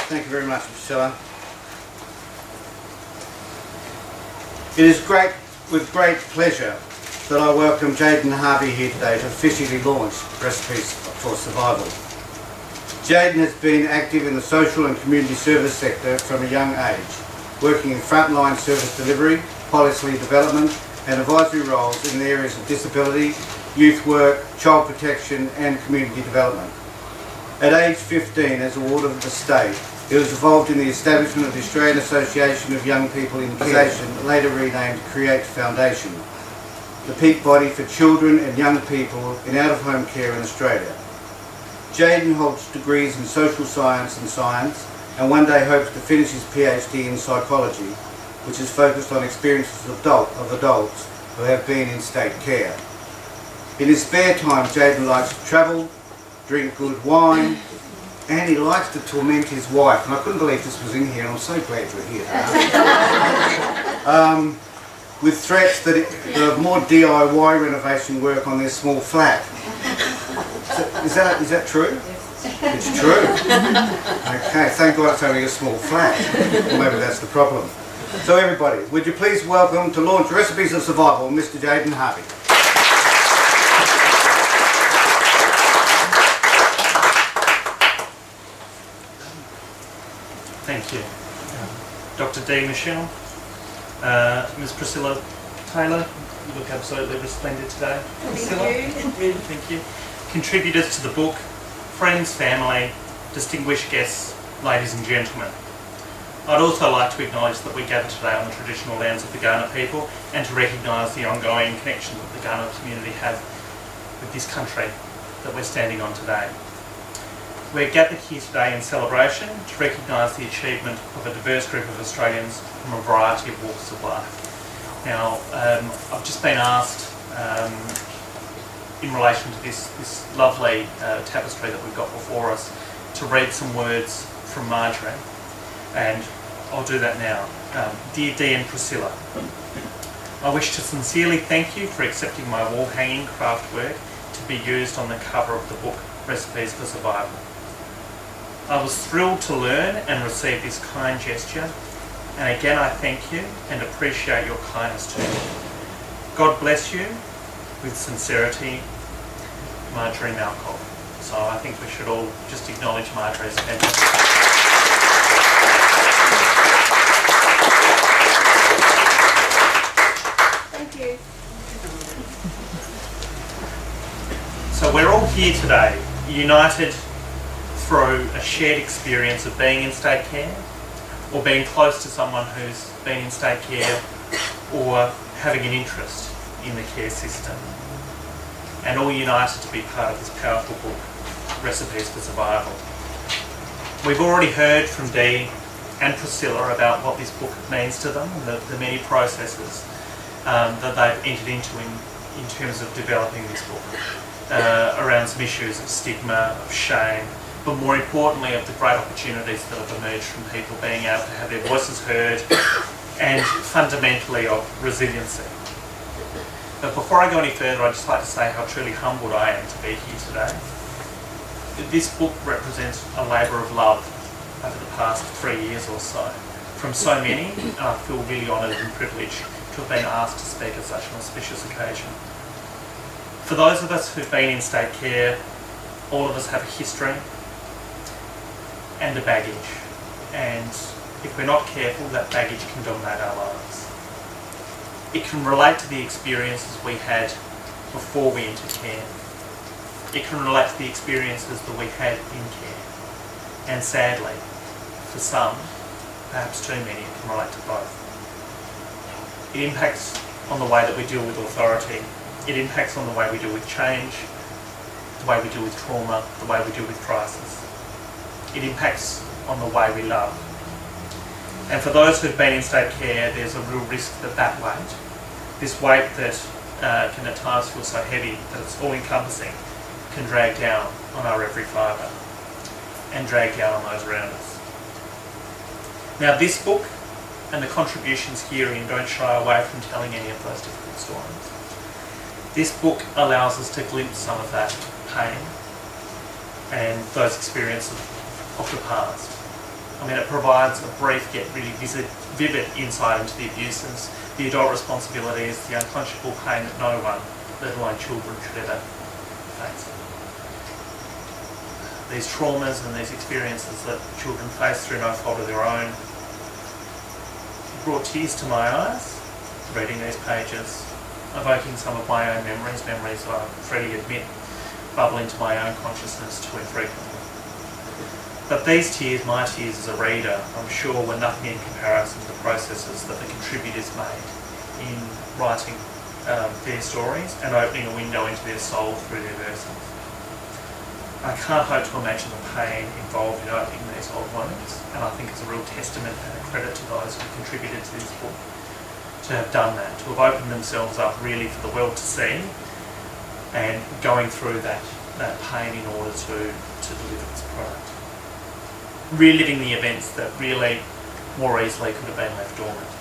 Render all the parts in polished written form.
Thank you very much, Priscilla. It is with great pleasure that I welcome Jayden Harvey here today to officially launch Recipes for Survival. Jayden has been active in the social and community service sector from a young age, working in frontline service delivery, policy development and advisory roles in the areas of disability, youth work, child protection and community development. At age 15, as a ward of the state, he was involved in the establishment of the Australian Association of Young People in Care, later renamed Create Foundation, the peak body for children and young people in out-of-home care in Australia. Jayden holds degrees in social science and one day hopes to finish his PhD in psychology, which is focused on experiences of adults who have been in state care. In his spare time, Jayden likes to travel, drink good wine, and he likes to torment his wife. And I couldn't believe this was in here, and I'm so glad you're here. With threats that of more DIY renovation work on their small flat. Is that true? It's true. Okay, thank God it's only a small flat. Or maybe that's the problem. So everybody, would you please welcome to launch Recipes of Survival, Mr. Jayden Harvey. Thank you. Dr. D. Michelle, Ms. Priscilla Taylor, you look absolutely resplendent today. Thank you. Contributors to the book, friends, family, distinguished guests, ladies and gentlemen. I'd also like to acknowledge that we gather today on the traditional lands of the Kaurna people and to recognise the ongoing connection that the Kaurna community have with this country that we're standing on today. We're gathered here today in celebration to recognise the achievement of a diverse group of Australians from a variety of walks of life. Now, I've just been asked in relation to this lovely tapestry that we've got before us to read some words from Marjorie, and I'll do that now. Dear Dee and Priscilla, I wish to sincerely thank you for accepting my wall hanging craft work to be used on the cover of the book Recipes for Survival. I was thrilled to learn and receive this kind gesture, and again I thank you and appreciate your kindness to me. God bless you. With sincerity, Marjorie Malcolm. So I think we should all just acknowledge Marjorie's fantastic. Thank you. So we're all here today, united through a shared experience of being in state care, or being close to someone who's been in state care, or having an interest in the care system, and all united to be part of this powerful book, Recipes for Survival. We've already heard from Dee and Priscilla about what this book means to them, and the many processes that they've entered into in terms of developing this book, around some issues of stigma, of shame, but more importantly of the great opportunities that have emerged from people being able to have their voices heard, and fundamentally of resiliency. But before I go any further, I'd just like to say how truly humbled I am to be here today. This book represents a labour of love over the past 3 years or so, from so many, and I feel really honoured and privileged to have been asked to speak at such an auspicious occasion. For those of us who've been in state care, all of us have a history and a baggage, and if we're not careful, that baggage can dominate our lives. It can relate to the experiences we had before we entered care. It can relate to the experiences that we had in care. And sadly, for some, perhaps too many, it can relate to both. It impacts on the way that we deal with authority. It impacts on the way we deal with change, the way we deal with trauma, the way we deal with crisis. It impacts on the way we love. And for those who've been in state care, there's a real risk that that weight, this weight that can at times feel so heavy that it's all-encompassing, can drag down on our every fibre and drag down on those around us. Now this book and the contributions herein don't shy away from telling any of those difficult stories. This book allows us to glimpse some of that pain and those experiences of the past. I mean, it provides a brief yet really vivid insight into the abuses, the adult responsibilities, the unconscionable pain that no one, let alone children, should ever face. These traumas and these experiences that children face through no fault of their own brought tears to my eyes reading these pages, evoking some of my own memories I freely admit bubble into my own consciousness too infrequently. But these tears, my tears as a reader, I'm sure were nothing in comparison to the processes that the contributors made in writing their stories and opening a window into their soul through their verses. I can't hope to imagine the pain involved in opening these old wounds, and I think it's a real testament and a credit to those who contributed to this book to have done that, to have opened themselves up really for the world to see and going through that pain in order to deliver this product. Reliving the events that really more easily could have been left dormant.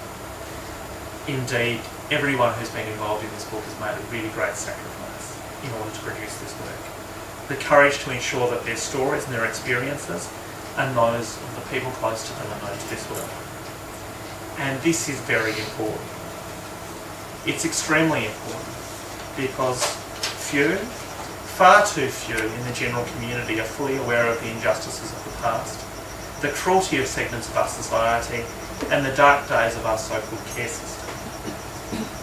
Indeed, everyone who's been involved in this book has made a really great sacrifice in order to produce this work. The courage to ensure that their stories and their experiences and those of the people close to them are known to this world. And this is very important. It's extremely important because far too few in the general community are fully aware of the injustices of the past, the cruelty of segments of our society, and the dark days of our so-called care system.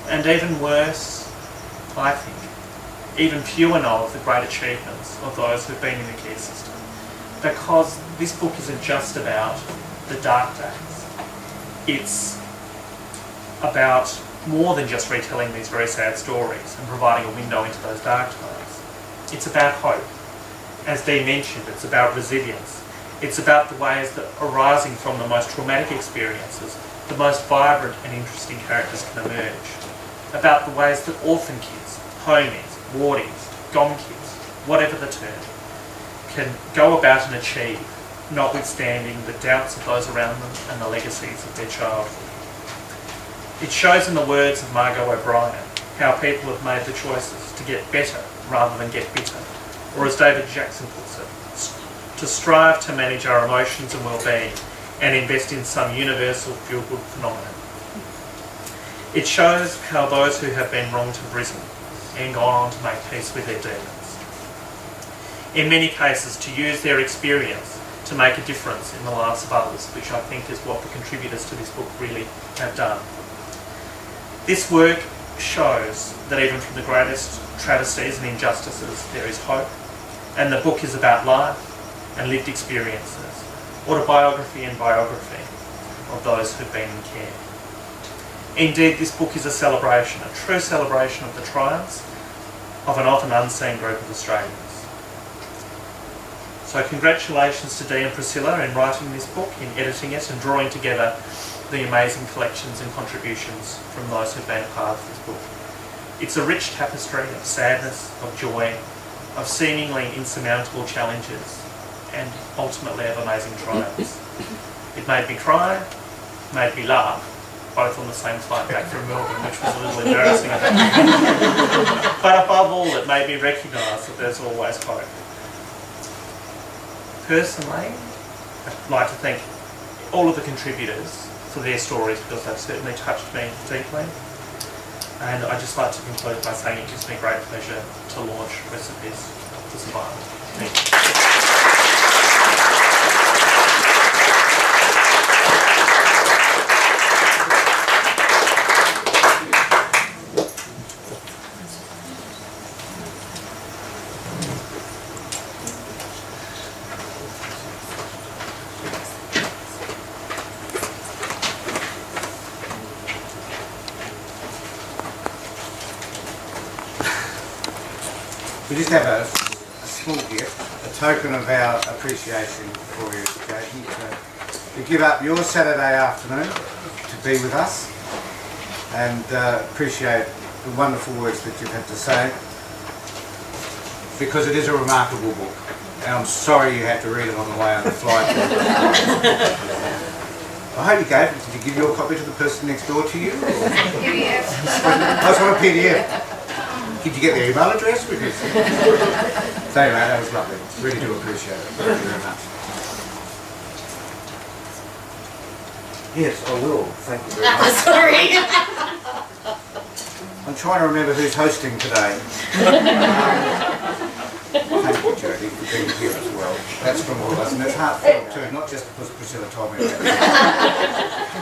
And even worse, I think, even fewer know of the great achievements of those who've been in the care system. Because this book isn't just about the dark days. It's about more than just retelling these very sad stories and providing a window into those dark times. It's about hope. As Dee mentioned, it's about resilience. It's about the ways that arising from the most traumatic experiences, the most vibrant and interesting characters can emerge. About the ways that orphan kids, homies, wardies, gom kids, whatever the term, can go about and achieve, notwithstanding the doubts of those around them and the legacies of their childhood. It shows in the words of Margot O'Brien how people have made the choices to get better rather than get bitter, or as David Jackson puts it, to strive to manage our emotions and well-being and invest in some universal feel-good phenomenon. It shows how those who have been wronged have risen and gone on to make peace with their demons. In many cases, to use their experience to make a difference in the lives of others, which I think is what the contributors to this book really have done. This work shows that even from the greatest travesties and injustices, there is hope, and the book is about life and lived experiences, autobiography and biography of those who've been in care. Indeed, this book is a celebration, a true celebration of the triumphs of an often unseen group of Australians. So congratulations to Dee and Priscilla in writing this book, in editing it and drawing together the amazing collections and contributions from those who've been a part of this book. It's a rich tapestry of sadness, of joy, of seemingly insurmountable challenges, and ultimately of amazing triumphs. It made me cry, made me laugh, both on the same flight back from Melbourne, which was a little embarrassing at that point. But above all, it made me recognise that there's always hope. Personally, I'd like to thank all of the contributors for their stories, because they've certainly touched me deeply. And I'd just like to conclude by saying it gives me great pleasure to launch Recipes for Survival. Thank you. We just have a small gift, a token of our appreciation for you, Jaden, to give up your Saturday afternoon to be with us, and appreciate the wonderful words that you've had to say, because it is a remarkable book, and I'm sorry you had to read it on the way on the flight. I hope you gave it. Did you give your copy to the person next door to you? PDF. I just want a PDF. Did you get the email address? Because so anyway, that was lovely. Really do appreciate it. Thank you very much. Yes, I will. Thank you very much. Sorry. I'm trying to remember who's hosting today. Thank you, Jodie, for being here as well. That's from all of us, and it's heartfelt too, not just because Priscilla told me about it.